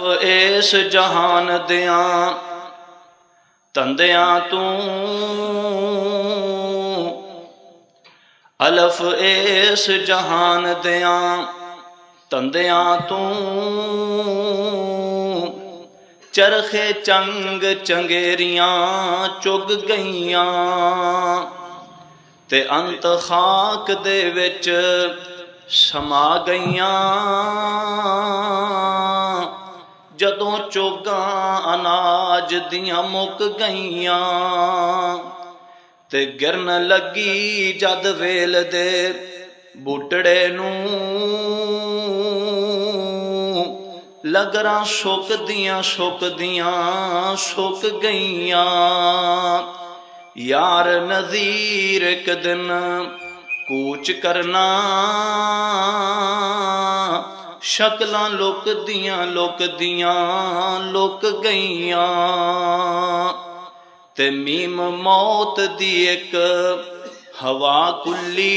اس جہان دیاں تندیاں تو الف اس جہان دیاں تندیاں تو چرخے چنگ چنگیریاں چگ گئیاں تے انت خاک دے وچ سما گئیاں جدوں چوگاں اناج دیاں مک گئیاں تے گرن لگی جد ویل دے بوٹڑے لگراں سک دیاں سک گئیاں یار نذیر ایک دن کوچ کرنا شکلاں لک دیاں لک گئیاں تے میم موت دی ایک ہوا کلی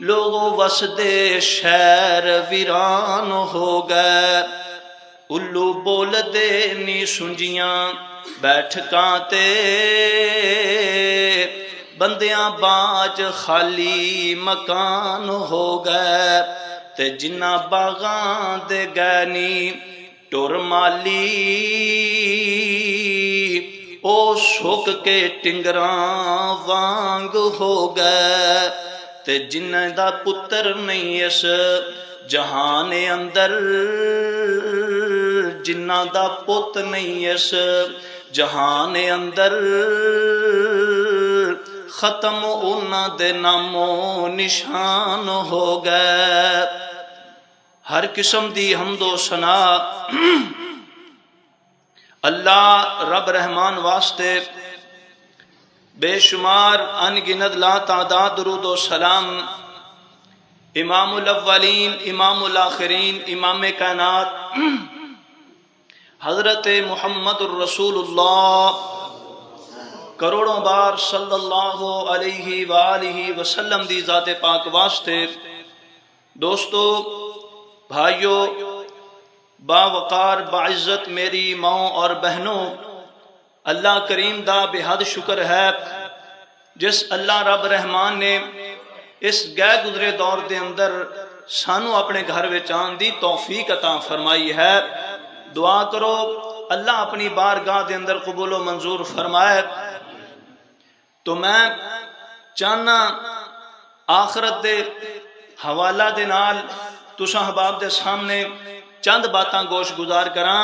لوگوں وسدے شہر ویران ہو گئے الو بول دے نی سنجیاں بیٹھکاں تے بندیاں باج خالی مکان ہو گئے تے جنہ باغاں دے گئے نی ٹر مالی او سک کے ٹنگراں وانگ ہو گئے تے جنہ دا پتر نہیں اس جہان اندر جنہ دا پت نہیں اس جہان اندر ختم انہاں دے نامو نشان ہو گئے ہر قسم دی حمد و ثنا اللہ رب رحمان واسطے بے شمار ان گنت لا تعداد درود و سلام امام الاولین امام الآخرین امام کائنات حضرت محمد الرسول اللہ کروڑوں بار صلی اللہ علیہ وآلہ وسلم دی ذات پاک واسطے دوستو بھائیو باوقار باعزت میری ماؤں اور بہنوں اللہ کریم دا بے حد شکر ہے جس اللہ رب رحمان نے اس گئے گزرے دور دے اندر سانو اپنے گھر وچ آن دی توفیق عطا فرمائی ہے دعا کرو اللہ اپنی بارگاہ دے اندر قبول و منظور فرمائے تو میں چاہنا آخرت دے حوالہ دے نال تساں احباب دے سامنے چند باتاں گوش گزار کراں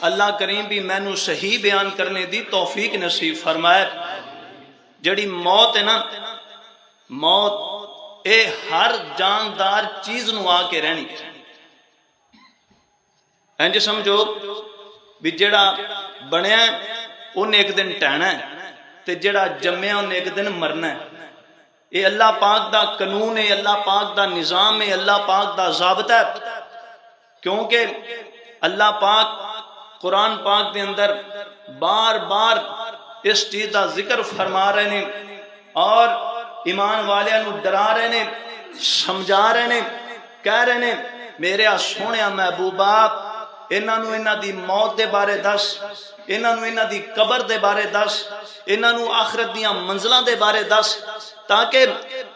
اللہ کریم بھی مینوں صحیح بیان کرنے دی توفیق نصیب فرمائے جڑی موت ہے نا موت اے ہر جاندار چیز نو آ کے رہنی انج سمجھو بھی جڑا بنیا انہیں ایک دن ٹہنا ہے تے جڑا جمیا انہیں ایک دن مرنا ہے اے اللہ پاک دا قانون ہے اللہ پاک دا نظام ہے اللہ پاک دا ضابطہ ہے کیونکہ اللہ پاک قرآن پاک دے اندر بار بار اس چیز دا ذکر فرما رہے ہیں اور ایمان والیاں نو ڈرا رہے ہیں سمجھا رہے ہیں کہہ رہے ہیں میرے سونیا محبوبہ انہاں نو انہاں دی موت دے بارے دس انہاں نو انہاں دی قبر دے بارے دس انہاں نو آخرت دیاں منزلاں دے بارے دس تاکہ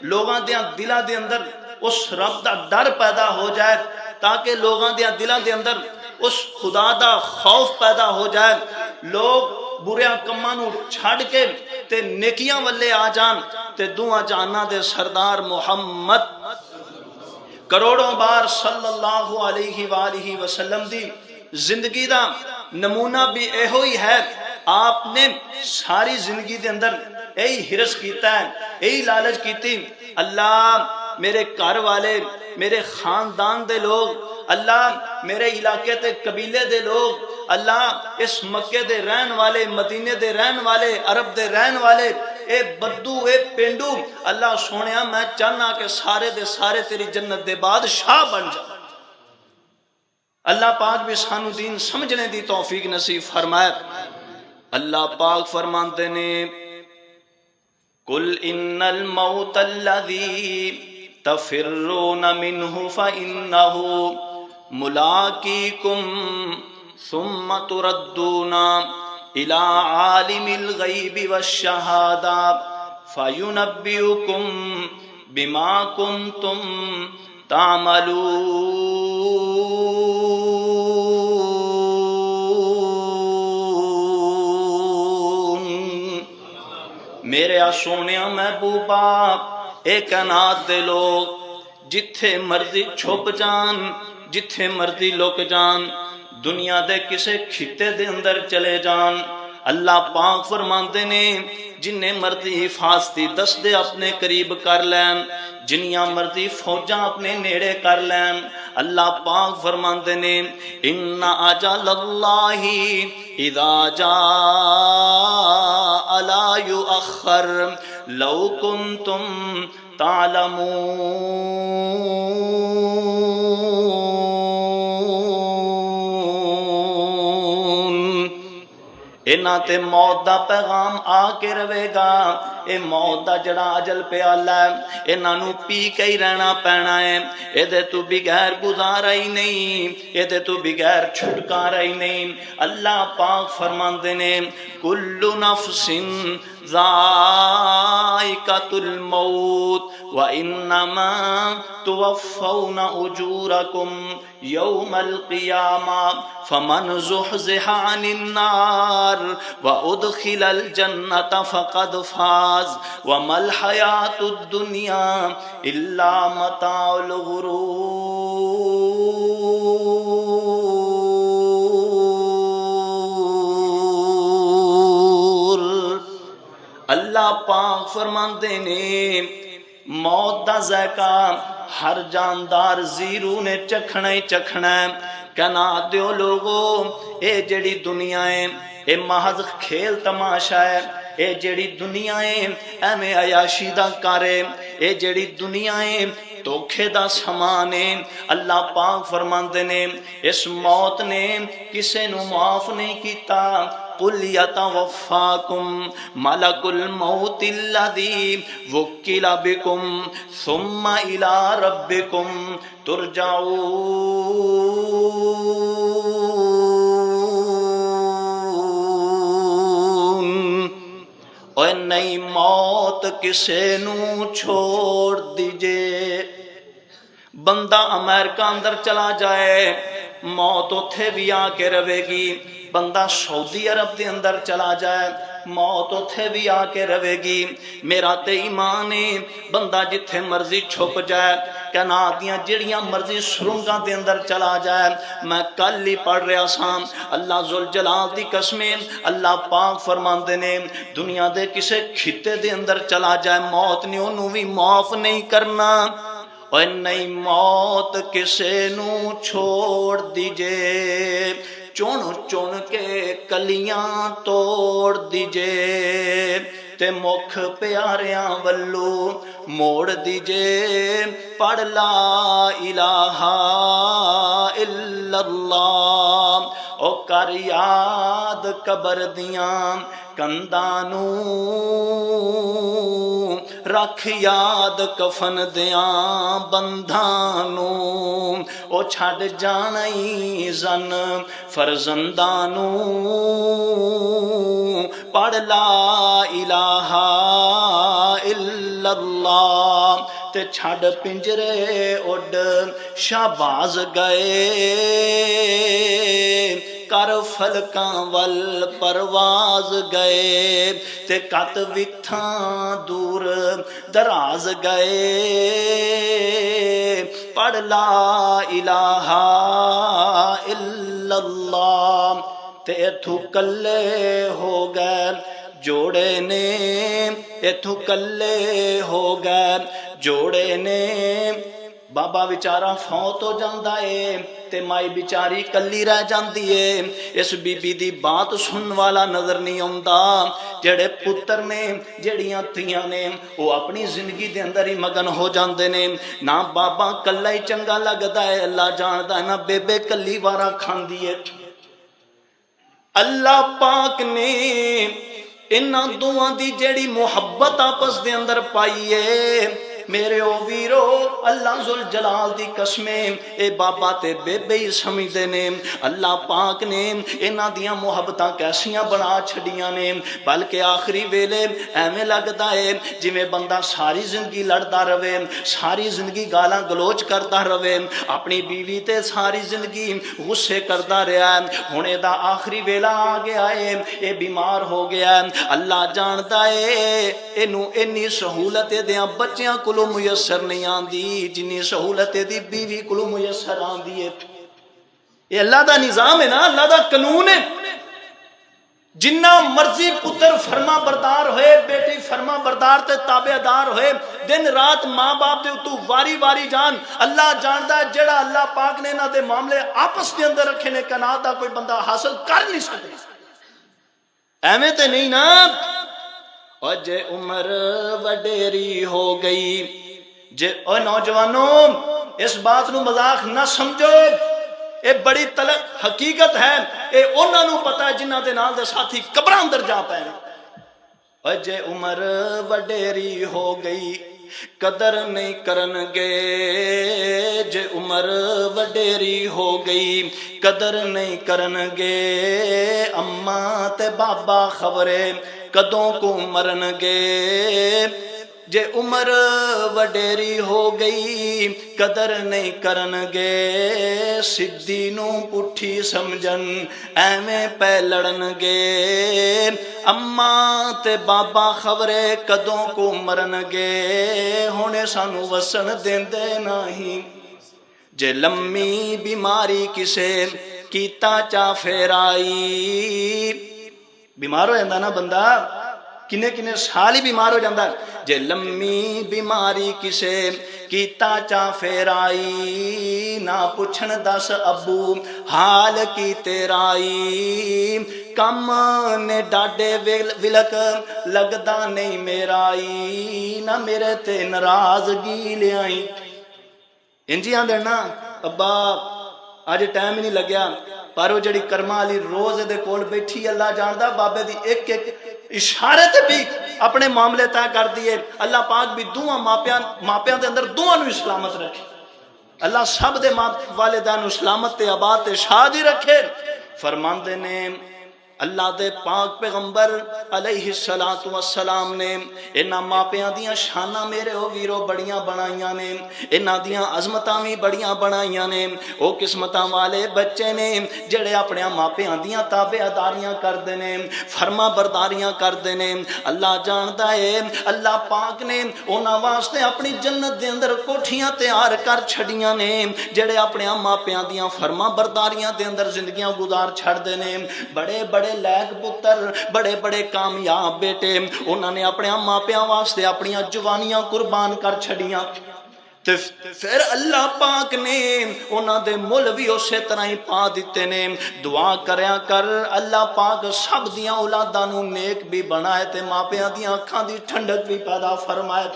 لوگاں دیاں دلاں دے اندر اس رب دا ڈر پیدا ہو جائے تاکہ لوگاں دیاں دلاں دے اندر اس خدا دا خوف پیدا ہو جائے لوگ بریاں کماں نو چھڑ کے تے نیکیاں والے آ جان تے دعا جہاناں دے سردار محمد کروڑوں بار صلی اللہ علیہ وآلہ وسلم دی زندگی دا نمونہ بھی ایہو ہی ہے آپ نے ساری زندگی دے اندر یہی ہرس کیتا ہے یہی لالچ کیتی اللہ میرے گھر والے میرے خاندان دے لوگ اللہ میرے علاقے تے قبیلے دے لوگ اللہ اس مکے دے رہن والے مدینے دے رہن والے عرب دے رہن والے اے بدو اے پینڈو اللہ سونیا میں چاہنا کہ سارے دے سارے تیری جنت دے بادشاہ بن جا اللہ پاک بھی سانو دین سمجھنے دی توفیق نصیب فرمائے اللہ پاک فرماتے نے قل ان الموت الذی تفرون منه فانه ملاقیکم ثم تردون الی عالم الغیب والشہادہ فینبئکم بما کنتم تعملون۔ میرے سونیا محبوبہ، اے کائنات دے لوگ، جتھے مرضی چھپ جان، جتھے مرضی لک جان، دنیا دے کسے خطے دے اندر چلے جان، اللہ پاک فرماندے نے جنہیں مرضی حفاظتی دستے اپنے قریب کر لین، جنیاں مرضی فوجاں اپنے نیڑے کر لین، اللہ پاک فرماندے نے ان اجل اللہ اذا جاء لا یؤخر لو کنتم تعلمون۔ انہاں تے موت دا پیغام آ کے رہے گا، اے موت دا جڑا اجل پیالہ ہے انہاں نو پی کے ہی رہنا پینا ہے، اے دے تو بغیر گزارا ہی نہیں، اے دے تو بغیر چھٹکارا ہی نہیں۔ اللہ پاک فرماندے نے کل نفس ذائقۃ الموت وانما توفون اجورکم یوم القیامہ فمن زحزح عن النار وادخل الجنۃ فقد فاز وما الحیاۃ الدنیا الا متاع الغرور۔ اللہ پاک فرماندے نے موت دا ذائقہ ہر جاندار زیرو نے چکھنا ہی چکھنا ہے۔ کہنا دیو لوگو، اے جڑی دنیا ہے اے محض کھیل تماشا ہے، اے جڑی دنیا ہے ایویں عیاشی دا کار ہے، اے جڑی دنیا ہے دھوکھے دا سامان ہے۔ اللہ پاک فرماندے نے اس موت نے کسے نو معاف نہیں کیتا۔ قل یتوفاکم ملک الموت الذی وکل بکم ثم الی ربکم ترجعون۔ اور نئی موت کسے نو چھوڑ دیجے۔ بندہ امریکہ اندر چلا جائے موت اتھے بھی آ کے رہے گی، بندہ سعودی عرب دے اندر چلا جائے موت اتھے بھی آ کے رہے گی۔ میرا تے ایمان ہے بندہ جتھے مرضی چھپ جائے، کائنات دیاں جڑیاں مرضی سرنگاں دے اندر چلا جائے۔ میں کل ہی پڑھ رہا سا اللہ ذوالجلال دی قسمیں، اللہ پاک فرماندے نے دنیا دے کسے خطے دے اندر چلا جائے موت نے انہوں بھی معاف نہیں کرنا، اور نئی موت کسے نو چھوڑ دیجے، چون چون کے کلیاں توڑ دیجے، تے مکھ پیاریاں ولو موڑ دیجے، پڑھ لا الہ الا اللہ، او کر یاد قبر دیاں کندانو، رکھ یاد کفن دیاں بندھانو، او چھڑ جانئی زن فرزندانو، پڑھ لا الہ الا اللہ، تے چھڑ پنجرے اڈ شہباز گئے، کر فلکاں ول پرواز گئے، تے کت وتھاں دور دراز گئے، پڑھ لا الہ الا اللہ، تے اتھو کلے ہو گئے جوڑے نے، اتھو کلے ہو گئے جوڑے نے۔ بابا بیچارہ فوت ہو جاندا ہے تے مائی بیچاری کلی رہ جاندی ہے، اس بی بی دی بات سن والا نظر نہیں آندا۔ جڑے پتر نے جڑیاں تھیاں نے وہ اپنی زندگی دے اندر ہی مگن ہو جاندے نے، نہ بابا کلا ہی چنگا لگدا ہے، اللہ جاندا ہے، نہ بیبے کلی وارا کھاندی ہے۔ اللہ پاک نے انہاں دوواں دی جڑی محبت آپس دے اندر پائی ہے، میرے او ویرو اللہ ذل جلال دی قسمیں اے بابا تے بے بے ہی سمجھدے نے اللہ پاک نے انہاں دیاں محبتاں کیسیاں بنا چھڑیاں نے بلکہ آخری ویلے ایویں لگدا ہے جویں بندہ ساری زندگی لڑدا رہے ساری زندگی گالاں گلوچ کردا رہے اپنی بیوی تے ساری زندگی غصے کردا رہیا ہن اے دا آخری ویلا آ گیا ہے اے بیمار ہو گیا اللہ جاندا ہے اینو انی سہولت دیاں بچیاں کولوں میسر نہیں آندی جنی سہولت دی بیوی کولوں میسر آندی ہے یہ اللہ دا نظام ہے نا اللہ دا قانون ہے جنہ مرضی پتر فرما بردار ہوئے بیٹی فرما بردار تے تابع دار ہوئے دن رات ماں باپ دے اتو واری واری جان اللہ جاندا ہے جڑا اللہ پاک نے نہ دے معاملے آپس کے اندر رکھے نے کنات دا کوئی بندہ حاصل کر نہیں سکتا ایویں تے نہیں نا اور جے عمر وڈیری ہو گئی جے او نوجوانوں اس بات نو مذاق نہ سمجھو اے بڑی تلخ حقیقت ہے اے انہاں نو پتہ ہے جنہاں دے نال دے ساتھی قبراں اندر جا پے او جے عمر وڈیری ہو گئی قدر نہیں کرن گے جے عمر وڈیری ہو گئی قدر نہیں کرن گے اماں تے بابا خبرے کدوں کو مرن گے جے عمر وڈیری ہو گئی قدر نہیں کرن گے سدھی نو پٹھی سمجھن ایویں پہ لڑن گے اماں تے بابا خبرے کدوں کو مرن گے ہونے سانو وسن دیندے نہیں جے لممی بیماری کسے کیتا چا پھیرائی بیمار ہو جاندہ نا بندہ کنے کنے سال ہی بیمار ہو جاندہ جے لممی بیماری کسے کیتا چا پھیرائی نہ پوچھن دس ابو حال کی تیرائی کم نے ڈاڈے ولک لگدا نہیں میرائی نہ میرے تے ناراضگی لے آئی انجی آن دینا ابا آج ٹائم ہی نہیں لگیا پر وہ جڑی کرما علی روز دے کول بیٹھی اللہ جاندہ بابے دی ایک ایک اشارے تے بھی اپنے معاملے طے کر دیے اللہ پاک بھی دعا ماپیاں دے اندر دعا نو سلامت رکھے اللہ سب دے والدین سلامت تے آباد تے شاد ہی رکھے فرماندے نے اللہ دے پاک پیغمبر علیہ السلام نے انہاں ماپیاں دیاں شاناں میرے او ویرو بڑیاں بنائیاں نے انہاں دیاں عظمتاں بھی بڑیاں بنائیاں نے او قسمتاں والے بچے نے جڑے اپنے ماپیاں دیاں تابعداریاں کردے نے فرما برداریاں کردے نے اللہ جاندا ہے اللہ پاک نے انہاں واسطے اپنی جنت دے اندر کوٹھیاں تیار کر چھڑیاں نے جڑے اپنے ماپیاں دیاں فرما برداریاں دے اندر زندگیاں گزار چھڑ دے نے بڑے بڑے لیک پتر بڑے بڑے کامیاب بیٹے انہوں نے اپنے ماپیاں واسطے اپنی جوانیاں قربان کر چھڑیاں پھر اللہ پاک نے انہوں دے مل بھی اسی طرح ہی پا دیتے نے دعا کریا کر اللہ پاک سب دیاں اولاداں نو نیک بھی بنائے تے ماپیاں دیاں اکھاں دی ٹھنڈک بھی پیدا فرمائے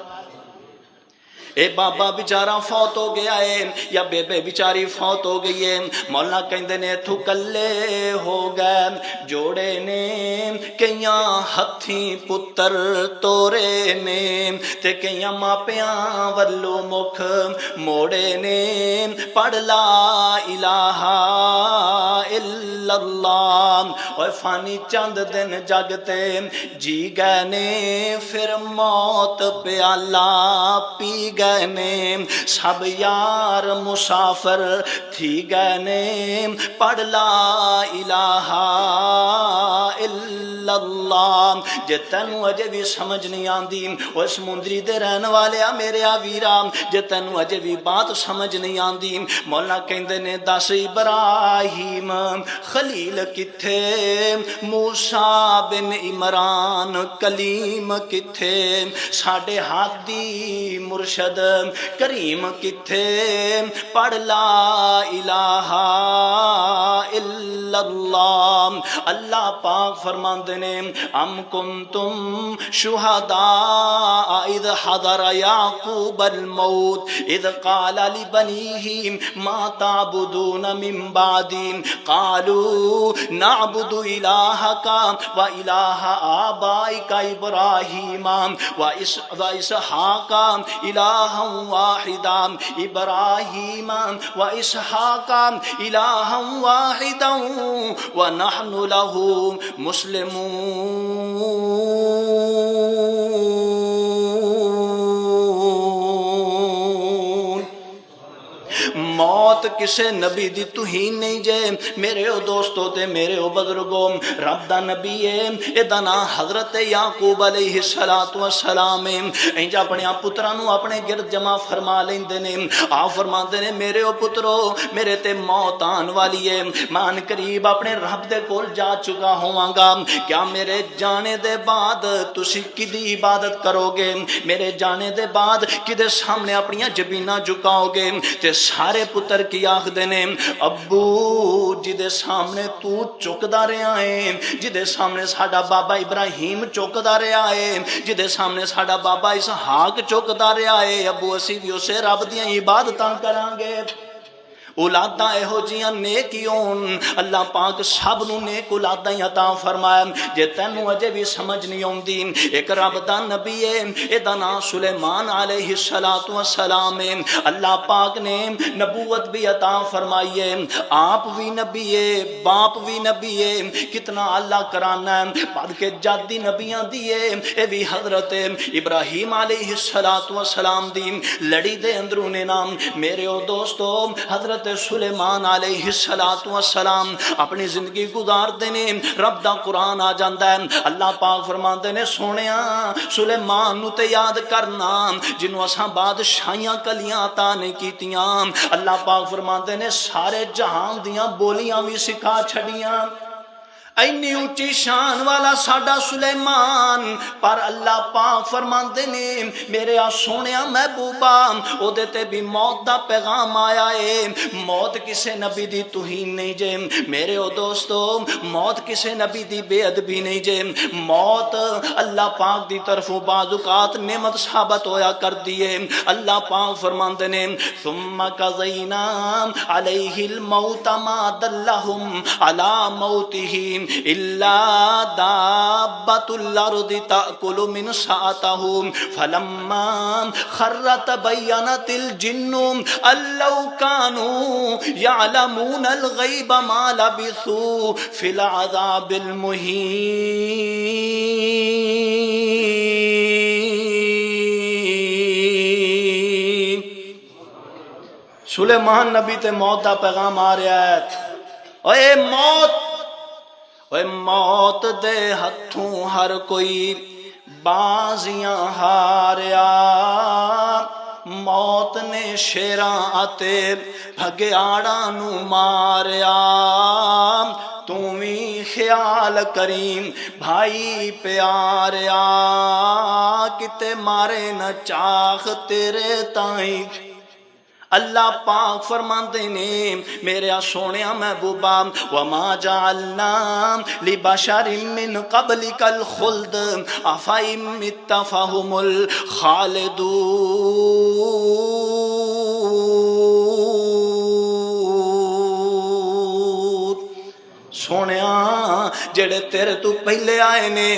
اے بابا بیچارہ فوت ہو گیا ہے یا بے بے بیچاری فوت ہو گئی ہے مولا کہندے نے تو کلے ہو گئے جوڑے نے کئیاں ہتھیں پتر تورے نے تے کئیاں ماپیاں ولو مکھ موڑے نے پڑھ لا الہ الا اللہ اور فانی چند دن جگتے جی گئے نے پھر موت پیالہ پی گئے نے سب یار مسافر تھی گئے نے پڑھ لا الہ الا اللہ جے تینو اجے بھی سمجھ نہیں آندی وہ سمندری دے رہن والے میرے ویرا جے تینو اجے بھی بات سمجھ نہیں آندی مولا کہندے نے دس ابراہیم خلیل کتھے موسیٰ بن عمران کلیم کتھے ساڈے ہادی مرشد کریم کتھے پڑھ لا الہ الا اللہ اللہ پاک فرماندے نے ام کنتم شہداء اذ حضر یعقوب الموت اذ قال لبنیہ ما تعبدون من بعدی قالوا نعبد الہک و الہ آبائک ابراہیم و اسحاق الہا واحدا ابراہیم و اسحاق الہا واحدا ونحن له مسلمون۔ موت کسے نبی دی توہین نہیں جے میرے او دوستو تے میرے او بزرگوں، رب دا نبی ہے ادا نا حضرت یعقوب علیہ السلام انج اپنے پتراں اپنے گرد جمع فرما لیندے نے، آپ فرماندے نے میرے او پترو میرے تے موت آن والی ہے، مان قریب اپنے رب دے کول جا چکا ہواں گا، کیا میرے جانے دے بعد تسی کدی عبادت کرو گے؟ میرے جانے دے بعد کدے سامنے اپنی جبیناں جھکاؤ گے؟ تے سارے پتر کی آخدے نے ابو جدے سامنے تو چکدا رہا ہے، جدے سامنے ساڈا بابا ابراہیم چکدا رہا ہے، جدے سامنے ساڈا بابا اسحاق چکدا رہا ہے، ابو اسی بھی اسے رب دیاں عبادتاں کران گے۔ اولاداں اہو جیاں نیک ہون، اللہ پاک سب نو نیک اولاداں عطا فرمایا۔ جے تینوں اجے بھی سمجھ نہیں اوندی، ایک رب دا نبی ہے ادا نام سلیمان علیہ السلام ہے، اللہ پاک نے نبوت بھی عطا فرمائی ہے، آپ بھی نبی ہے باپ بھی نبی ہے، کتنا اللہ کرانا ہے بعد کے جادی نبیاں دی ہے، اے بھی حضرت ابراہیم علیہ السلام دی لڑی دے اندرون نام میرے او دوستو حضرت سلیمان علیہ السلام اپنی زندگی گزار دینے، رب دا قرآن آ جاندہ ہے، اللہ پاک فرماندے نے سونیا سلیمان نو تے یاد کرنا جنہوں اساں بادشاہیاں کلیاں عطا نہیں کیتیاں، اللہ پاک فرماندے نے سارے جہان دیاں بولیاں بھی سکھا چھڑیاں، اینی اونچی شان والا ساڈا سلیمان، پر اللہ پاک فرماندے نے میرے سونیا محبوبا او دے تے بھی موت دا پیغام آیا ہے، موت کسے نبی دی توہین نہیں جے میرے او دوستو، موت کسے نبی دی بے ادبی نہیں جے، موت اللہ پاک دی طرفوں بعض اوقات نعمت ثابت ہویا کر دیے، اللہ پاک فرماندے نے ثم قضینا علیہ الموت ما دلہم علی موتہ إلا دابة الأرض تأكل من ساعته فلما خر تبينت الجن أن لو كانوا يعلمون الغيب ما لبثوا في العذاب المهين۔ سلیمان نبی تے موت دا پیغام آ رہا ہے، اے موت اے موت دے ہتھوں ہر کوئی بازیاں ہاریا، موت نے شیراں آتے بھگیاڑاں نو ماریا، تُویں خیال کریم بھائی پیاریا، کتے مارے نہ چاخ تیرے تائیں، اللہ پاک فرماندے نے میرے سونیا محبوبا وما جعلنا لبشر من قبلک الخلد افئن مت فهم الخالدون۔ سونیا جڑے تیرے تو پہلے آئے نے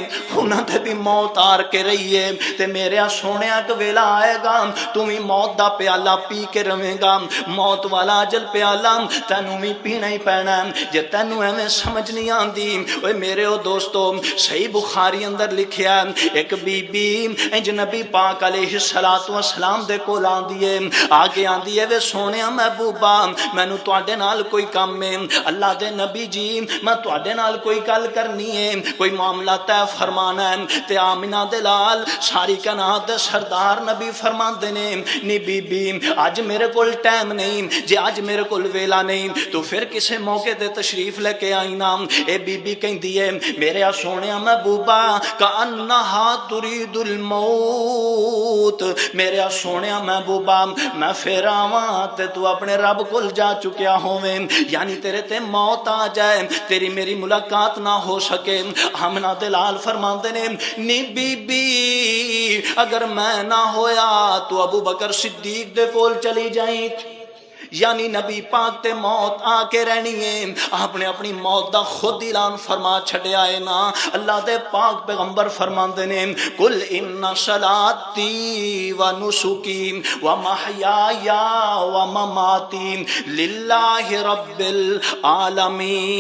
انہاں تے بھی موت آر کے رہی ہے، تے میرے سونیا ایک ویلا آئے گا تمہیں موت دا پیالہ پی کے رہیں گا، موت والا اجل پیالہ تینوں بھی پینا ہی پینا ہے، جے تینوں ایویں سمجھ نہیں آندی۔ اوے میرے او دوستو صحیح بخاری اندر لکھیا ہے ایک بی بی انج نبی پاک علیہ السلام دے کول آندی ہے، آگے آندی ہے وے سونیا محبوبا مینوں تواڈے نال کوئی کم ہے، اللہ دے نبی جی میں تواڈے نال کوئی گل کرنی ہے، کوئی معاملہ طے فرمانا ہے، تے آمنہ دے لال ساری کائنات دے سردار نبی فرماندے نے نی بی بی اج میرے کول ٹائم نہیں، جے اج میرے کول ویلا نہیں تو پھر کسے موقع تے تشریف لے کے آئی نا۔ اے بی بی کہندی ہے میرے سونیا محبوبا کانہا ترید الموت، میرے سونیا محبوبا میں پھر آواں تے تو اپنے رب کول جا چکیا ہوویں، یعنی تیرے تے موت آ جائے، تیری میری ملاقات نہ ہو سکے۔ آمنہ دے لال فرماندے نے نی بی بی اگر میں نہ ہویا تو ابو بکر صدیق دے کول چلی جائیں، یعنی نبی پاک تے موت آ کے رہنی ہے۔ آپ نے اپنی موت دا خود اعلان فرما چھڑیا ہے نا۔ اللہ دے پاک پیغمبر فرماندے نے قل ان صلاتی و نسکی و محیایا و مماتی للہ رب العالمین۔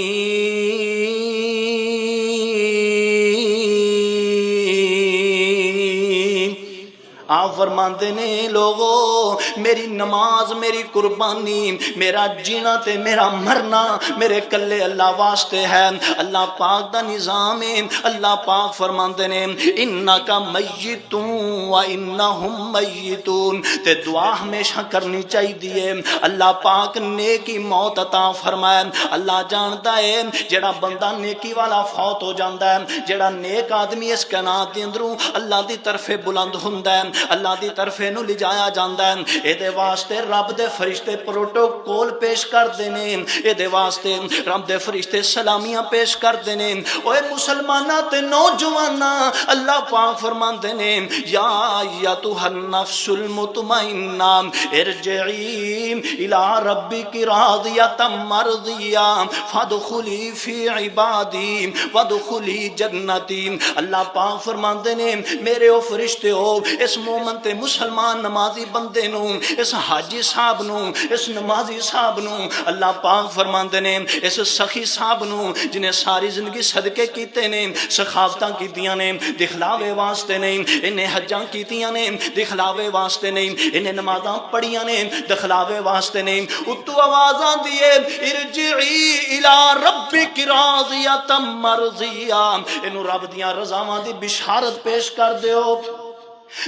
آپ فرماندے نے لوگو میری نماز میری قربانی میرا جینا تے میرا مرنا میرے کلے اللہ واسطے ہے۔ اللہ پاک دا نظام ہے۔ اللہ پاک فرماندے نے انکا میتون و انہم میتون، تے دعا ہمیشہ کرنی چاہی دیئے اللہ پاک نیکی موت عطا فرمائے۔ اللہ جانتا ہے جڑا بندہ نیکی والا فوت ہو جاندا ہے، جڑا نیک آدمی اس کائنات دے اندروں اللہ دی طرف بلند ہوندا ہے، اللہ دی طرف نو لے جایا جاندا ہے۔ اے دے واسطے رب دے فرشتے پروٹوکول پیش کر دینے، اے دے واسطے رب دے فرشتے سلامیاں پیش کر دینے۔ اوے مسلماناں تے نوجواناں اللہ پاک فرماندے نے یا ایتھا النفس المطمئنہ ارجعی الی ربک راضیۃ مرضیہ فادخلی فی عبادی وادخلی جنتی۔ اللہ پاک فرماندے نے میرے او فرشتے ہو اس مومن تے مسلمان نمازی بندے نو، اس حاجی صاحب نو، اس نمازی صاحب نو اللہ پاک فرماندے نے اس سخی صاحب نو جنہیں ساری زندگی صدقے کیتے نے، سخاوتاں کیتیاں نے دکھلاوے واسطے نہیں، انہیں حجاں کیتیاں نے دکھلاوے واسطے نہیں، انہیں نمازاں پڑھیاں نے دکھلاوے واسطے نہیں، اتو آوازاں دیے ارجعی الی ربک راضیۃ مرضیہ، انہوں رب دیاں رضاواں دی بشارت پیش کر دیو۔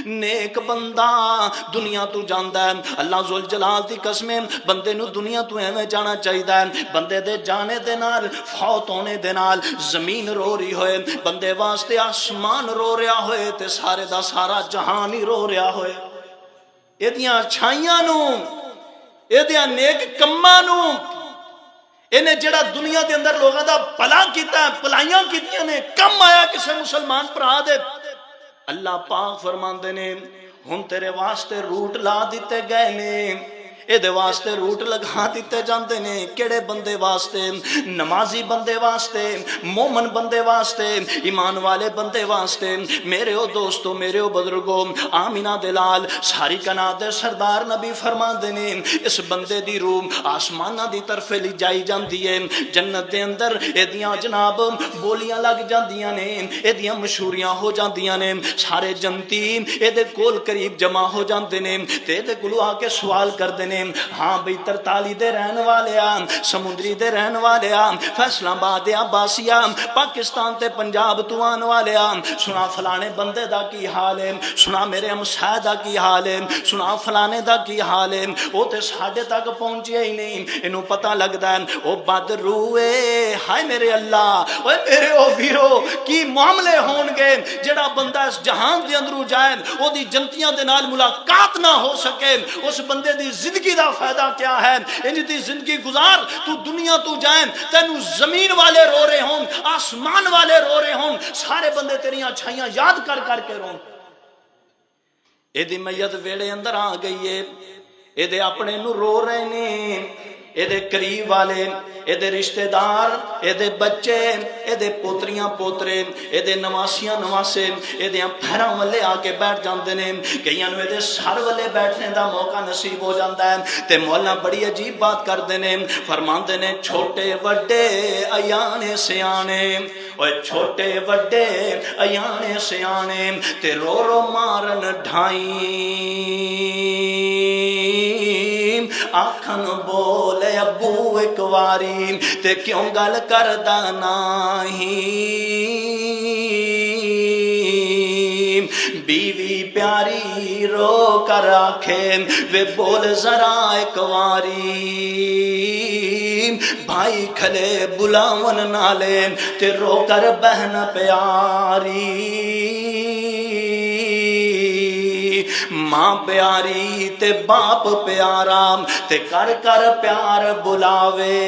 نیک بندہ دنیا تو جاندا ہے، اللہ ذوالجلال دی قسمیں بندے نو دنیا تو ایویں جانا چاہیدا ہے بندے دے جانے دے نال فوت ہونے دے نال زمین رو رہی ہوئے، بندے واسطے آسمان رو رہا ہوئے تے سارے دا سارا جہان ہی رو رہا ہوئے۔ ایدیاں اچھائیاں نو ایدیاں نیک کماں نو انہیں جڑا دنیا دے اندر لوگاں دا بھلا کیتا ہے، بھلائیاں کیتیاں نے، کم آیا کسے مسلمان پرا دے۔ اللہ پاک فرماندے نے ہن تیرے واسطے روٹ لا دیتے گئے نے، اے دے واسطے روٹ لگا دیتے جاندے نے۔ کیڑے بندے واسطے؟ نمازی بندے واسطے، مومن بندے واسطے، ایمان والے بندے واسطے۔ میرے او دوستو، میرے او بزرگو، آمینہ دلال ساری کائنات دے سردار نبی فرماندے نے اس بندے دی روح آسمانہ دی طرف لے جائی جاندی ہے، جنت دے اندر ایدیاں جناب بولیاں لگ جاندیاں نے، ایدیاں مشہوریاں ہو جاندیاں نے، سارے جنتی اے دے کول قریب جمع ہو جاندے نے تے دے کولوں آ کے سوال کردے نے ہاں بھئی ترتالی دے رہن والے سمندری دے رہن والے فیصل آباد عباسیہ پاکستان تے پنجاب تو آن والے سنا فلانے بندے دا کی حال ہے، سنا میرے ہمسائے دا کی حال ہے، سنا فلانے دا کی حال ہے، وہ تے ساڈے تک پہنچیا ہی نہیں، انہوں پتہ لگدا ہے او بد روئے ہائے میرے اللہ، اوے میرے او ویرو کی معاملے ہون گے جڑا بندہ اس جہان دے اندروں جائے او دی جنتیاں دے نال ملاقات نہ ہو سکے، اس بندے دی زندگی دا فائدہ کیا ہے؟ انج دی زندگی گزار تو دنیا تو جائیں تینو زمین والے رو رہے ہوں، آسمان والے رو رہے ہوں، سارے بندے تیریاں اچھائیاں یاد کر کر کے رون۔ اے دی میت ویڑے اندر آ گئی ہے، اے دے اپنے نو رو رہے نے، اے دے قریب والے، اے دے رشتہ دار، اے دے بچے، اے دے پوتریاں پوترے، اے دے نواسیاں نواسے، اے دے پھیراں والے آ کے بیٹھ جاندے نے، کئیاں نو اے دے سر والے بیٹھنے دا موقع نصیب ہو جاندا ہے تے مولا بڑی عجیب بات کردے نے، فرماندے نے چھوٹے وڈے ایانے سیانے، اوے چھوٹے وڈے ایانے سیانے تے رو رو مارن ڈھائیں آکھن بولے ابو ایک واری تے کیوں گل کردا نہیں، بیوی پیاری رو کر آکھے وے بول ذرا ایک واری، بھائی کھلے بلاون نالے تے رو کر بہن پیاری، ماں پیاری تے باپ پیارا تے کر کر پیار بلاوے،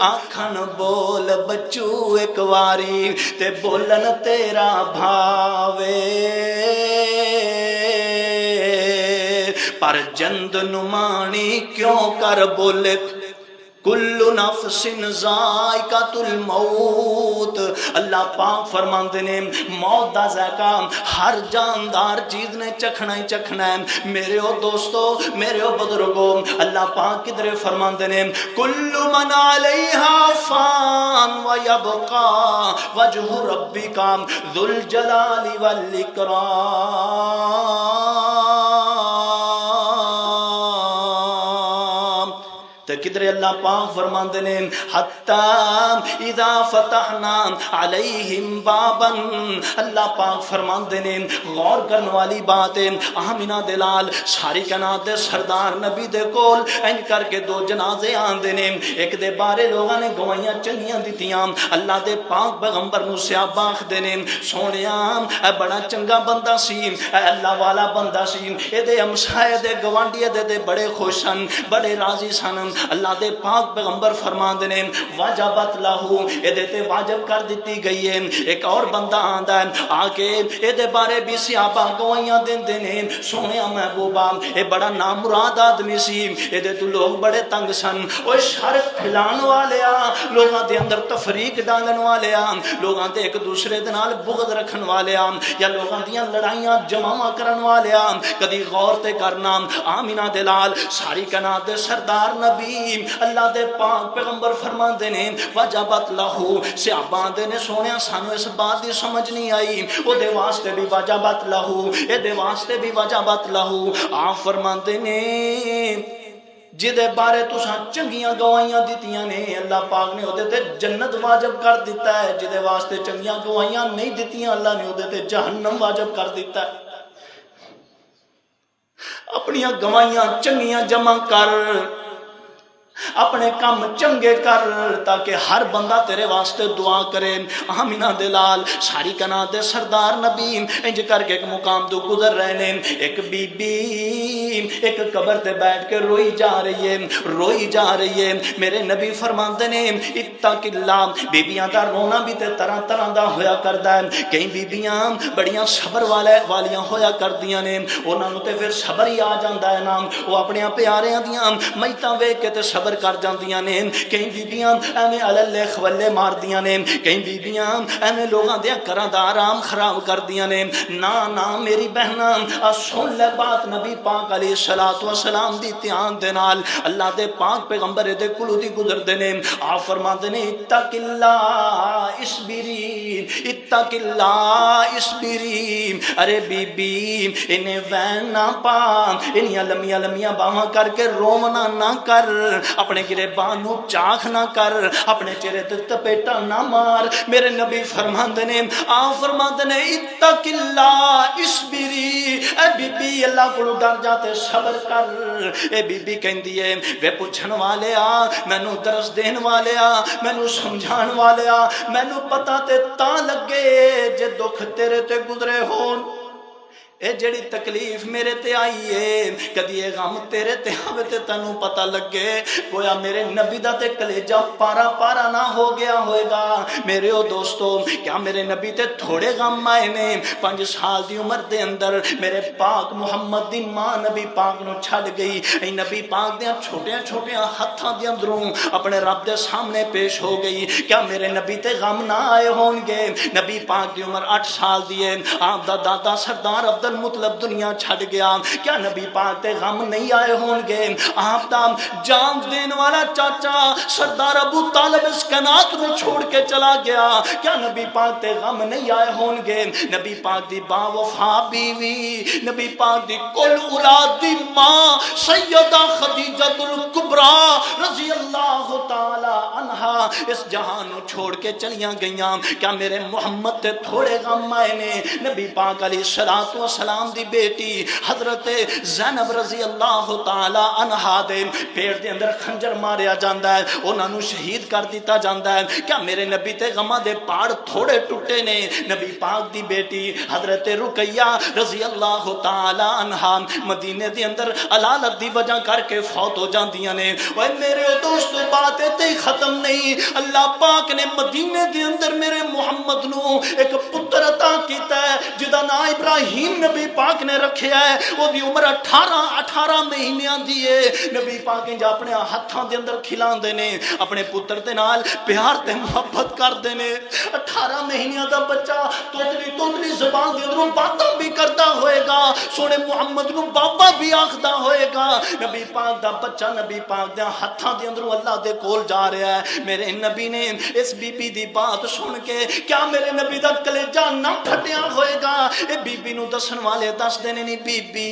آکھن بول بچو ایک واری تے بولن تیرا بھاوے پر جند نمانی کیوں کر بولے کل نفس ذائقۃ الموت اللہ پاک فرماندے نے موت دا ذائقہ ہر جاندار چیز نے چکھنا ہی چکھنا ہے میرے او دوستو میرے او بزرگو اللہ پاک کدھر فرماندے نے کل من علیہا فان ویبقا وجہ ربک ذو الجلال والاکرام کدھر اللہ پاک فرماندے نے حتی اذا فتحنا علیہم بابا اللہ پاک فرماندے نے غور کرنے والی بات ہے آمینہ دلال ساری کائنات دے سردار نبی دے کول انج کر کے دو جنازے آندے نے ایک دے بارے لوگاں نے گوائیاں چنگیاں دتیاں اللہ دے پاک پیغمبر نو صحابہ آکھدے نے سونیا اے بڑا چنگا بندہ سی اے اللہ والا بندہ سی اے دے ہمسائے دے گوانڈی دے بڑے خوش سن بڑے راضی سن اللہ دے پاک پیغمبر فرماندے نے واجبت لہو اے دے تے واجب کر دیتی گئی ہے ایک اور بندہ آندا ہے آ کے اے دے بارے بھی صحابہ گوائیاں دیندے نے سونیا محبوبہ اے بڑا نامراد آدمی سی اے دے تو لوگ بڑے تنگ سن اوے شر پھیلان والیا لوگاں دے اندر تفریق ڈالن والیا لوگاں دے ایک دوسرے دے نال بغض رکھن والیا یا لوگاں دیاں لڑائیاں جمع کرن والیا کدی غور تے کرنا آمینہ دلال ساری کائنات دے سردار نبی اللہ دے پاک پیغمبر فرماندے نے واجبت لہو صحابہ دے نے سونیا سانو اس بات دی سمجھ نہیں آئی او دے واسطے بھی واجبت لہو اے دے واسطے بھی واجبت لہو آپ فرماندے نے جدے بارے تساں چنگیاں گوائیاں دیتیاں نے اللہ پاک نے اودے تے جنت واجب کر دیتا ہے جدے واسطے چنگیاں گوائیاں نہیں دیتیاں اللہ نے اودے تے جہنم واجب کر دیتا ہے اپنیاں گوائیاں چنگیاں جمع کر اپنے کام چنگے کر تاکہ ہر بندہ تیرے واسطے دعا کرے آمینہ دلال ساری کائنات دے سردار نبی انج کر کے ایک مقام تو گزر رہے ہیں ایک بی بی ایک قبر تے بیٹھ کے روئی جا رہی ہے میرے نبی فرماندے نے اتق اللہ بیبیاں دا رونا بھی تے طرح طرح دا ہویا کردا ہے کئی بیبیاں بڑیاں صبر والیاں ہویا کردیاں نے انہاں نوں تے پھر صبر ہی آ جاندا ہے نا وہ اپنے پیاریاں دیاں میتاں ویکھ کے تے صبر کر جاندیاں نے کئی بیبیاں ایویں اللے خولے مار دیاں نے کئی بیبیاں ایویں لوگاں دے گھراں دا آرام خراب کر دیاں نے نا میری بہناں سن لے بات نبی پاک علیہ الصلوۃ والسلام دی دھیان دے نال اللہ دے پاک پیغمبر دے کولوں دی گزردے نے آپ فرماندے نے اتق اللہ اصبری ارے بی بی انہیں وین نہ پا انہیں لمیاں لمیاں باہاں کر کے رومنا نہ کر اپنے گریبانوں چاک نہ کر اپنے چہرے تے تپیٹا نہ مار میرے نبی فرماندے نے آپ فرماندے نے اتق اللہ اصبری اے بی بی اللہ کو ڈر جاتے صبر کر اے بی بی کہندی ہے وے پوچھن والے آ مینوں درس دین والے آ مینوں سمجھان والے آ مینوں پتہ تے تاں لگے جے دکھ تیرے تے گزرے ہون اے جڑی تکلیف میرے تے آئی ہے کدی اے غم تیرے تے آوے تے تینوں پتہ لگے گویا میرے نبی دا تے کلیجہ پارا پارا نہ ہو گیا ہوئے گا میرے او دوستو کیا میرے نبی تے تھوڑے غم آئے نے 5 سال دی عمر دے اندر میرے پاک محمد دی ماں نبی پاک نو چھڑ گئی اے نبی پاک دیاں چھوٹیاں چھوٹیاں ہتھاں دے اندروں اپنے رب دے سامنے پیش ہو گئی کیا میرے نبی تے غم نہ آئے ہون گے نبی پاک دی عمر 8 سال دی ہے آپ دا دادا سردار عبد مطلب دنیا چھڑ گیا کیا نبی پاک تے غم نہیں آئے ہون گے آپ دا جان دین والا چاچا سردار ابو طالب اس کائنات میں چھوڑ کے چلا گیا کیا نبی پاک تے غم نہیں آئے ہون گے نبی پاک دی با وفا بیوی نبی پاک دی کل اولاد دی ماں سیدہ خدیجہ الکبریٰ رضی اللہ تعالی عنہا اس جہان نو چھوڑ کے چلیاں گئیاں کیا میرے محمد تے تھوڑے غم آئے نے نبی پاک علیہ الصلوۃ والسلام دی بیٹی حضرت زینب رضی اللہ تعالی عنہا دے پیٹ دے اندر خنجر ماریا جاندا ہے انہاں نو شہید کر دیتا جاندا ہے کیا میرے نبی تے غماں دے پہاڑ تھوڑے ٹوٹے نے نبی پاک دی بیٹی حضرت رقیہ رضی اللہ تعالی عنہا مدینے دے اندر علالت دی وجہ کر کے فوت ہو جاندیاں نے اوے میرے دوستو بات تے ختم نہیں، اللہ پاک نے مدینے دے اندر میرے محمد نو ایک پتر عطا کیتا ہے جدا نام ابراہیم نبی پاک نے رکھیا ہے، وہ دی عمر 18 مہینیاں دی ہے۔ نبی پاک انج اپنے ہاتھاں دے اندر کھلاندے نے، اپنے پتر دے نال پیار تے محبت کردے نے۔ 18 مہینیاں دا بچہ توتلی زبان دے اندروں باتاں بھی کرتا ہوئے گا، سونے محمد نو بابا بھی آکھدا ہوئے گا۔ نبی پاک دا بچہ نبی پاک دے ہاتھاں دے اندروں اللہ دے کول جا رہا ہے۔ میرے نبی نے اس بی بی دی بات سن کے کیا میرے نبی دا کلیجہ نہ پھٹیا ہوئے گا؟ اے بی بی نو دسن والے دس دینے نہیں، بی بی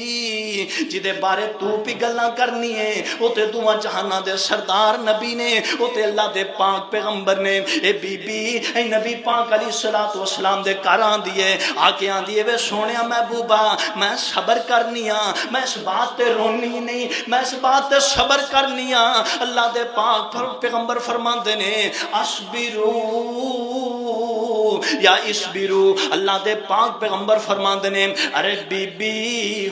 جدے بارے تو بھی گلاں کرنی ہے وہ تے دعا جہانہ دے سردار نبی نے، وہ تے اللہ دے پاک پیغمبر نے۔ اے بی بی اے نبی پاک علیہ السلام دے کار آندی ہے، آکے آندی ہے وے سونیا محبوبہ میں صبر کرنی ہاں، میں اس بات تے رونی نہیں، میں اس بات تے صبر کرنی ہاں۔ اللہ دے پاک پیغمبر فرماندے نے اصبرو یا اسبرو، اللہ دے پاک پیغمبر فرماندے نے ارے بی بی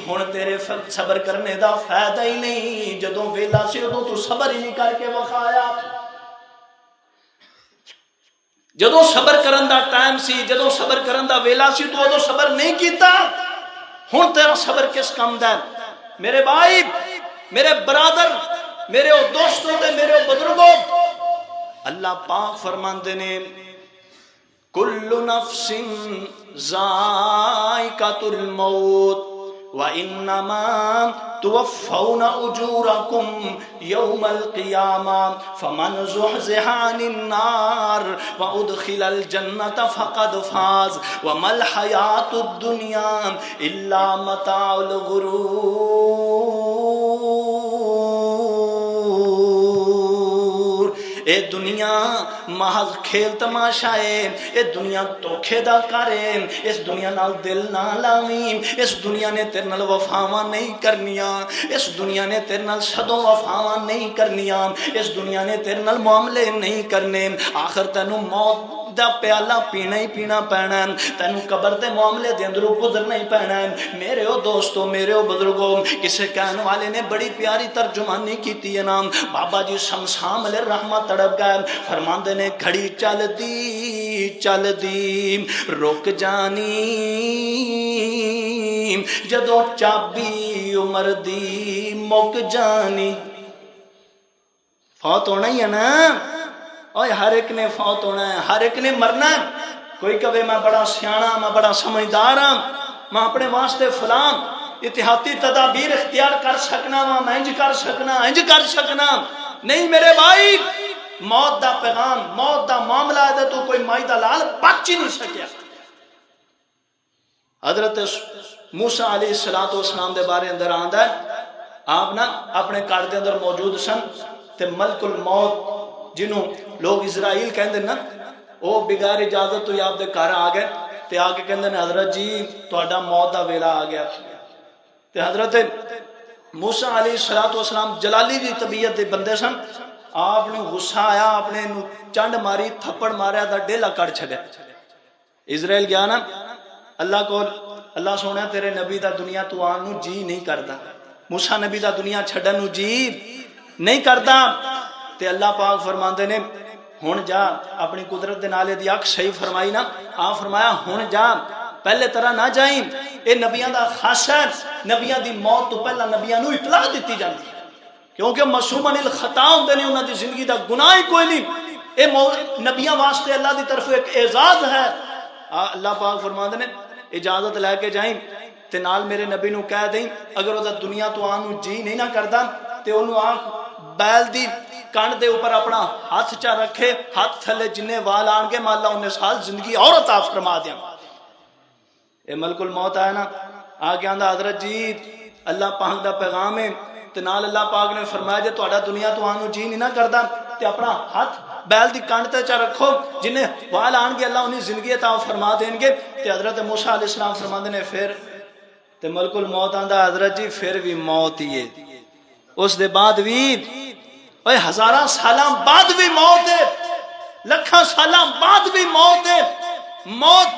ہن تیرے صبر کرنے دا فائدہ ہی نہیں، جدوں ویلا سی ادوں تو صبر ہی نہیں کر کے وکھایا۔ جدوں صبر کرن دا ٹائم سی، جدوں صبر کرن دا ویلا سی تو ادوں صبر نہیں کیتا، ہن تیرا صبر کس کام دا ہے؟ میرے بھائی، میرے برادر، میرے دوستوں تے میرے بزرگوں، اللہ پاک فرماندے نے کل نفس ذائقۃ الموت وَإِنَّمَا تُوَفَّوْنَ أُجُورَكُمْ يَوْمَ الْقِيَامَةِ فَمَنْ زُحْزِحَ عَنِ النَّارِ وَأُدْخِلَ الْجَنَّةَ فَقَدْ فَازَ وَمَا الْحَيَاةُ الدُّنْيَا إِلَّا مَتَاعُ الْغُرُورِ۔ اے دنیا محض کھیل تماشا ہے، اے دنیا دھوکھے دا کر ہے، اس دنیا نال دل نہ لاویں، اس دنیا نے تیرے نال وفاواں نہیں کرنیاں، اس دنیا نے تیرے نال صدوں وفاواں نہیں کرنیاں، اس دنیا نے تیرے نال معاملے نہیں کرنے، آخر تینوں موت دا پیالہ پینا ہی پینا پینا ہے، تینوں قبر دے معاملے دے اندروں گزرنا ہی پینا ہے۔ میرے او دوستو، میرے او بزرگوں، کسے کہنے والے نے بڑی پیاری ترجمانی کیتی ہے نام بابا جی شمشام علیہ رحمت تڑپ گئے، فرماندے نے گھڑی چل دی رک جانی جدوں چابی عمر دی مک جانی۔ فوت ہونا ہی ہے نا، اور ہر ایک نے فوت ہونا ہے، ہر ایک نے مرنا ہے۔ کوئی کہے میں بڑا سیانا، میں بڑا سمجھدار ہاں، میں اپنے واسطے فلاں اتحادی تدابیر اختیار کر سکنا وا، میں انج کر سکنا انج کر سکنا۔ نہیں میرے بھائی، موت دا پیغام، موت دا معاملہ ہے تو کوئی مائی دا لال بچ ہی نہیں سکیا۔ حضرت موسیٰ علیہ السلام دے بارے اندر آندا ہے، آپ نا اپنے گھر دے اندر موجود سن تے ملک الموت جنہوں لوگ اسرائیل کہندے نا، وہ بغیر اجازت تو آپ دے گھر آ گئے تے آگے کہندے نے حضرت جی تہاڈا موت دا ویلا آ گیا۔ تے حضرت موسیٰ علیہ السلام جلالی دی طبیعت دے بندے سن، آپ نے غصہ آیا، آپ نے چنڈ ماری، تھپڑ ماریا دا ڈیلا کر چھڑیا۔ اسرائیل گیا نا اللہ کو، اللہ سونا تیرے نبی دا دنیا تو آن نو جی نہیں کردا، موسیٰ نبی دا دنیا چھڑن نو جی نہیں کردا۔ تے اللہ پاک فرماندے نے ہن جا، اپنی قدرت دے نالے دی اکھ صحیح فرمائی نا، آپ فرمایا ہن جا، پہلے طرح نہ جائیں، اے نبیاں دا خاص ہے، نبیاں دی موت تو پہلا نبیاں نو اطلاع دیتی جاندی ہے، کیونکہ معصومن الخطا ہوندے نے، انہاں دی زندگی دا گناہ ہی کوئی نہیں، اے نبیاں واسطے اللہ دی طرف ایک اعزاز ہے۔ اللہ پاک فرماندے نے اجازت لے کے جائیں تے نال میرے نبی نو کہہ دیں اگر وہ دنیا تو آن نو جی نہیں نہ کردا تے انہوں آنکھ بیل دی کانڈ دے اوپر اپنا ہاتھ چا رکھے، ہاتھ تھلے جننے وال آن کے مالا 19 سال زندگی اور عطا فرما دیا۔ اے ملک الموت آیا نا، آگے آندہ حضرت جی اللہ پاک دا پیغام ہے تے نال اللہ پاک نے فرمایا جے تہاڈا دنیا تو آنو جی نہیں نہ کردا تے اپنا ہاتھ بیل دی کانڈ تے چا رکھو، جنہیں وال آن گے اللہ انہیں زندگی عطا فرما دیں گے۔ تے حضرت موسیٰ علیہ السلام فرماندے نے پھر تے ملک الموت آندا حضرت جی پھر بھی موت ہی ہے، اس دے بعد بھی اوے ہزاراں سالاں بعد بھی موت ہے، لکھاں سالاں بعد بھی موت ہے۔ موت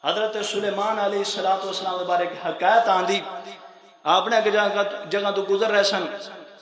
حضرت سلیمان علیہ السلام کے بارے حکایت آندی، آپ نے جگہ تو گزر رہے سن،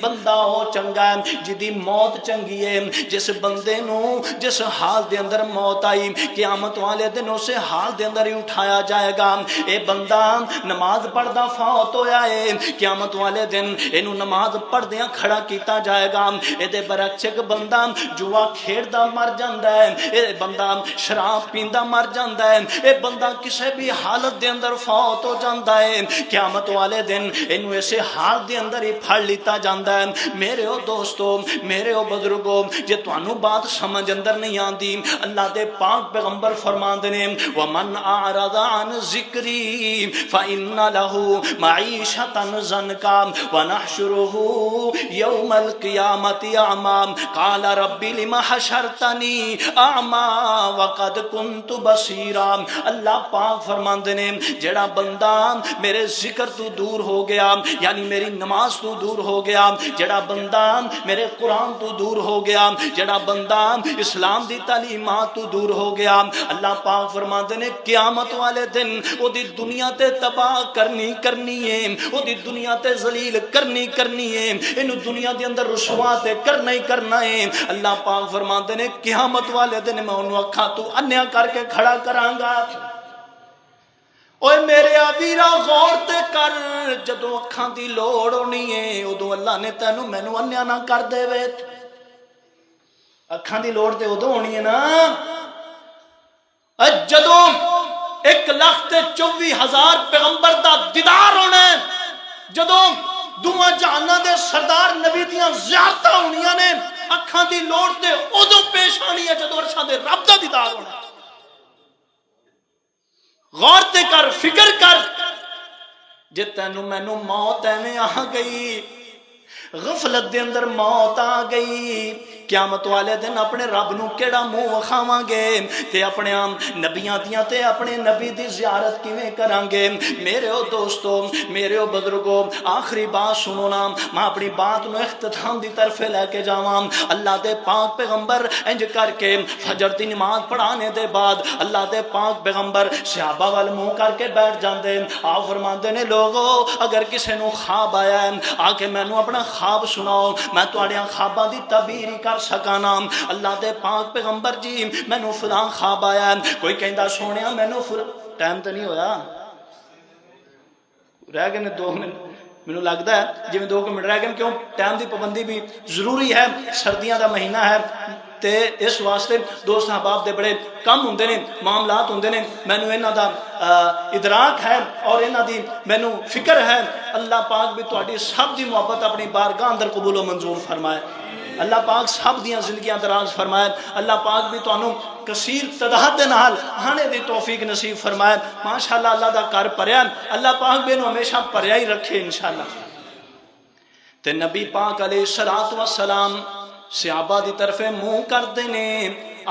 بندہ او چنگا ہے جدی موت چنگی ہے جس بندے نو جس حال دے اندر موت آئی قیامت والے دن اسے حال دے اندر ہی اٹھایا جائے گا اے بندہ نماز پڑھدا فوت ہویا ہے قیامت والے دن اینو نماز پڑھدیاں کھڑا کیتا جائے گا اے دے برعکس ایک بندہ جوا کھیڑدا مر جاندا ہے اے بندہ شراب پیندا مر جاندا ہے اے بندہ کسے بھی حالت دے اندر فوت ہو جاندا ہے قیامت والے دن اینو ایسے حال دے اندر ہی پھڑ لیتا جاندا ہے میرے او دوستو میرے او بزرگو جے تانوں بات سمجھ اندر نہیں آندی اللہ دے پاک پیغمبر فرماندے نے ومن اعرض عن ذکری فإن له معیشۃ ضنکا ونحشره یوم القیامت اعمی قال رب لم حشرتنی اعمی وقد كنت بصیرا اللہ پاک فرماندے نے جڑا بندہ میرے ذکر تو دور ہو گیا یعنی میری نماز تو دور ہو گیا جڑا بندہ میرے قرآن تو دور ہو گیا جڑا بندہ اسلام دی تعلیمات تو دور ہو گیا اللہ پاک فرماندے نے قیامت والے دن او دی دنیا تے تباہ کرنی ہے او دی دنیا تے ذلیل کرنی ہے اینو دنیا دے اندر رسوا تے کرنا ہے اللہ پاک فرماندے نے قیامت والے دن میں انہوں اکھاں تو انیا کر کے کھڑا کراں گا اوے میرے ویرا غور تے کر جدوں اکھاں دی لوڑ ہونی ہے ادوں اللہ نے تینوں مینوں انیا نہ کر دے وے اکھاں دی لوڑ تے ادوں ہونی ہے نا جدوں 1,24,000 پیغمبر دا دیدار ہونا ہے جدوں دوواں جہاناں دے سردار نبی دیاں زیارتاں ہونیاں نے اکھاں دی لوڑ تے ادوں پیش آنی ہے جدوں عرشاں دے رب دا دیدار ہونا ہے غور تے کر فکر کر جے تینوں مینوں موت ایویں آ گئی غفلت دے اندر موت آ گئی قیامت والے دن اپنے رب نو کیڑا منہ وکھاواں گے تے اپنے نبیاں دیاں تے اپنے نبی دی زیارت کیویں کران گے میرے او دوستو میرے او بزرگو آخری بات سنو نا میں اپنی بات نو اختتام دی طرف لے کے جاواں اللہ دے پاک پیغمبر انج کر کے فجر دی نماز پڑھانے دے بعد اللہ دے پاک پیغمبر صحابہ وال منہ کر کے بیٹھ جاندے آپ فرماندے نے لوگو اگر کسے نو خواب آیا ہے آ کے مینوں اپنا خواب سناؤ میں تواڈیاں خواباں دی تعبیر کر سکانا اللہ دے پاک پیغمبر جی مینوں فلاں خواب آیا ہے کوئی کہندا سونیا مینوں ٹائم تے نہیں ہویا رہ گئے نے 2 منٹ مینوں لگدا ہے جویں 2 منٹ رہ گئے کیوں ٹائم دی پابندی بھی ضروری ہے سردیاں دا مہینہ ہے تے اس واسطے دوست احباب دے بڑے کم ہوندے نے معاملات ہوندے نے مینوں انہاں دا ادراک ہے اور انہاں دی مینوں فکر ہے اللہ پاک بھی تہاڈی سب دی محبت اپنی بارگاہ اندر قبول و منظور فرمائے اللہ پاک سب دیاں زندگیاں دراز فرمائے اللہ پاک بھی تانوں کثیر تعداد دے نال آنے دی توفیق نصیب فرمائے ماشاءاللہ اللہ دا گھر بھریا اللہ پاک بھی ہمیشہ بھریا ہی رکھے انشاءاللہ تے نبی پاک علیہ الصلوۃ والسلام صحابہ دی طرف منہ کردے نے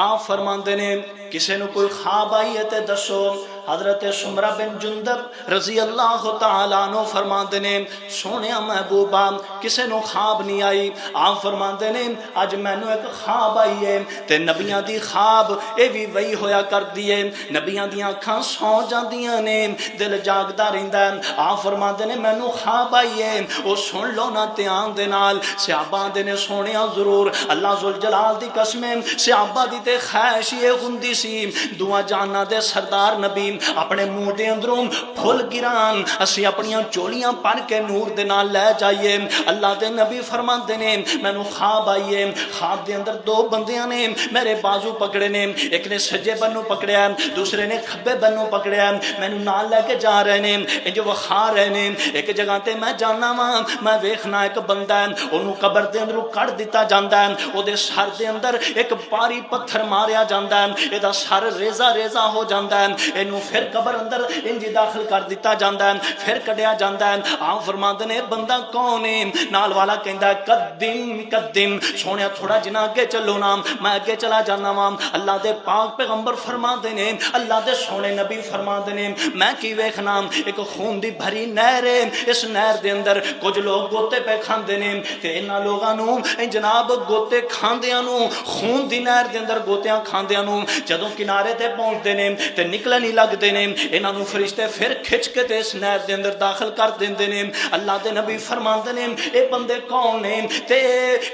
آپ فرماندے نے کسے نو کوئی خواب آئی ہے تے دسو حضرت سمرہ بن جندب رضی اللہ تعالیٰ عنہ فرماندے نے سونیا محبوبہ کسے نو خواب نہیں آئی آپ فرماندے نے اج مینوں ایک خواب آئی ہے تے نبیاں دی خواب اے بھی وہی ہویا کر دیے نبیاں دیاں اکھاں سو جاندیاں نے دل جاگدا رہندا ہے آپ فرماندے نے مینوں خواب آئی ہے او سن لو نا دھیان دے نال صحابہ دے نے سونیا ضرور اللہ ذوالجلال دی قسم صحابہ دی تے خواہش یہ ہوندی سی دعا جاننا دے سردار نبی اپنے منہ دے اندروں پھل گران اسی اپنیاں چولیاں پن کے نور دے نال لے جائیے اللہ دے نبی فرماندے نے مینوں خواب آئیے خواب دے اندر 2 بندیاں نے میرے بازو پکڑے نے ایک نے سجے بنوں پکڑیا دوسرے نے کھبے بنوں پکڑیا مینوں نال لے کے جا رہے نے انج وخا رہے نے ایک جگہ تے میں جانا وا میں ویکھنا ایک بندہ ہے اونوں قبر دے اندروں کڈ دتا جاندا ہے او دے سر دے اندر ایک بھاری پتھر ماریا جاندا ہے اے دا سر ریزا ریزا ہو جاندا ہے اینوں پھر قبر اندر انج داخل کر دیتا جاندا ہے پھر کڈیا جاندا ہے آپ فرماندے نے بندہ کون ہے نال والا کہندا ہے قدم سونیا تھوڑا جنا اگے چلو نا میں اگے چلا جانا وا اللہ دے پاک پیغمبر فرماندے نے اللہ دے سونے نبی فرماندے نے میں کی ویکھنا ایک خون دی بھری نہر ہے اس نہر دے اندر کچھ لوگ گوتے پہ کھاندے نے تے انہاں لوگاں نو جناب گوتے کھاندیاں نو خون دی نہر دے اندر گوتیاں کھاندیاں نو جدوں جدوں کنارے تے پہنچتے ہیں تے نکلن ہی لگتے ہیں انہاں نوں فرشتے پھر کھچ کے تے اس نہر دے اندر داخل کر دیندے نے اللہ دے نبی فرماندے نے اے بندے کون نے تے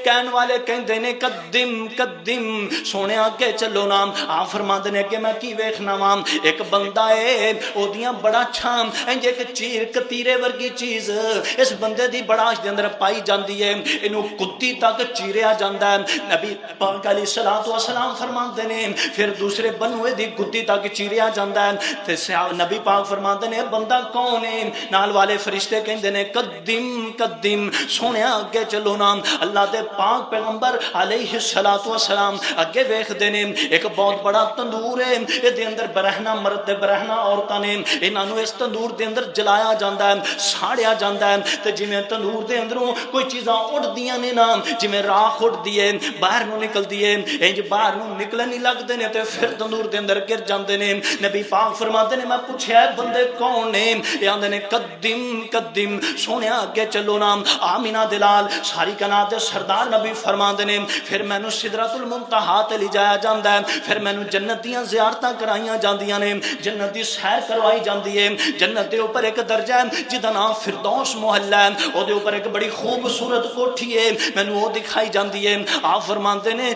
کہن والے کہندے نے قدم قدم سونے اگے چلو نا آپ فرماندے نے کہ میں کی ویکھنا وا ایک بندہ ہے اودیاں بڑا چھام انج ایک چیر کتیرے ورگی چیز اس بندے دی بڑاش دے اندر پائی جاندی ہے اینو کتی تک چیریا جاندا ہے نبی پاک علیہ الصلوۃ والسلام فرماندے نے پھر دوسرے بنوے دی کتی تک چیریا جاندا ہے تے نبی پاک فرماندے نے بندہ کون ہے نال والے فرشتے کہندے نے قدم قدم سونیا اگے چلو نا اللہ دے پاک پیغمبر علیہ الصلوۃ والسلام اگے ویکھدے نے ایک بہت بڑا تندور ہے اے دے اندر برہنا مرد تے برہنا عورتاں نے انہاں نوں اس تندور دے اندر جلایا جاندا ہے ساڑیا جاندا ہے تے جویں تندور دے اندروں کوئی چیزاں اڑدیاں نے نا جویں راکھ اڑدی ہے باہر نوں نکلدی ہے انج باہر نوں نکلن ہی لگدے نے تے پھر تندور دے اندر گر جاندے نے نبی پاک فرماتے نے میں پوچھیا بندے کون نے اے آندے نے قدم قدم سونیا اگے چلو نا آمینہ دلال ساری کائنات دے سردار نبی فرماندے نے پھر مینوں سدرۃ المنتہا تے لے جایا جاندا ہے پھر مینوں جنت دیاں زیارتاں کرائیاں جاندیاں نے جنت دی سیر کروائی جاندی ہے جنت دے اوپر ایک درجہ ہے جدا نام فردوس محلہ ہے او دے اوپر ایک بڑی خوبصورت کوٹھی ہے مینوں او دکھائی جاندی ہے آپ فرماندے نے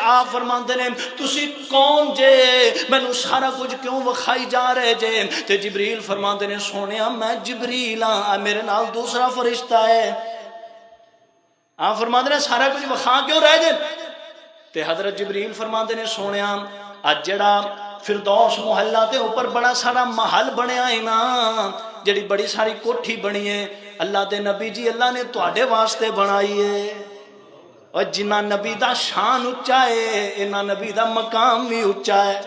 آپ فرماندے نے تسی کون جے مینوں سارا کچھ کیوں وکھائی جا رہے جے تے جبریل فرماندے نے سونیا میں جبریل ہاں میرے نال دوسرا فرشتہ ہے آپ فرماندے نے سارا کچھ وکھا کیوں رہ جے تے حضرت جبریل فرماندے نے سونیا اج جڑا فردوس محلہ تے اوپر بڑا سارا محل بنیا ہے نا جڑی بڑی ساری کوٹھی بنی ہے اللہ دے نبی جی اللہ نے تواڈے واسطے بنائی ہے اور جنہ نبی دا شان اچا ہے انہاں نبی دا مقام بھی اچا ہے